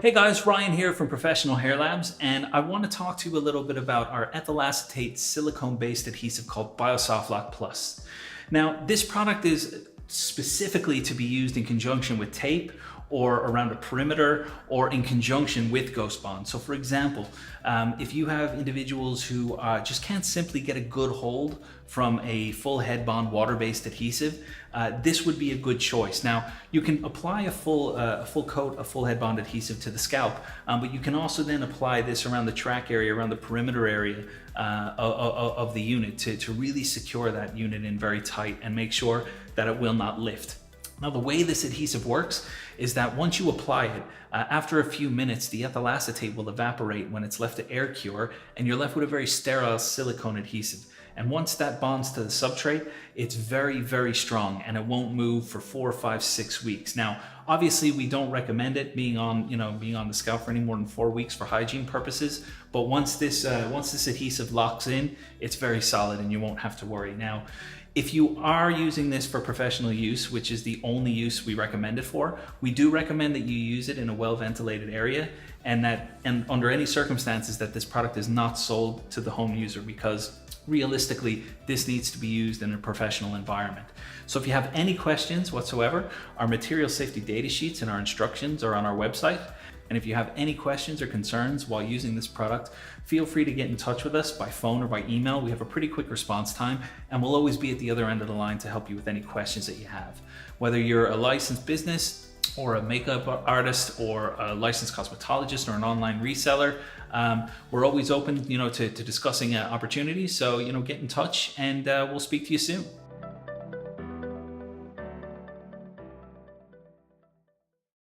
Hey guys, Ryan here from Professional Hair Labs, and I want to talk to you a little bit about our ethyl acetate silicone-based adhesive called Bio Soft Loc Plus. Now, this product is specifically to be used in conjunction with tape or around a perimeter or in conjunction with Ghost Bond. So for example, if you have individuals who just can't simply get a good hold from a full head bond water-based adhesive, this would be a good choice. Now, you can apply a full coat of full head bond adhesive to the scalp, but you can also then apply this around the track area, around the perimeter area of the unit to really secure that unit in very tight and make sure that it will not lift. Now, the way this adhesive works is that once you apply it, after a few minutes, the ethyl acetate will evaporate when it's left to air cure, and you're left with a very sterile silicone adhesive. And once that bonds to the substrate, it's very, very strong and it won't move for 4, 5, 6 weeks. Now, obviously we don't recommend it being on the scalp for any more than 4 weeks for hygiene purposes. But once this adhesive locks in, it's very solid and you won't have to worry. Now, if you are using this for professional use, which is the only use we recommend it for, we do recommend that you use it in a well-ventilated area and under any circumstances that this product is not sold to the home user, because realistically, this needs to be used in a professional environment. So if you have any questions whatsoever, our material safety data sheets and our instructions are on our website. And if you have any questions or concerns while using this product, feel free to get in touch with us by phone or by email. We have a pretty quick response time, and we'll always be at the other end of the line to help you with any questions that you have. Whether you're a licensed business or a makeup artist or a licensed cosmetologist or an online reseller, we're always open, to discussing opportunities. So, get in touch and we'll speak to you soon.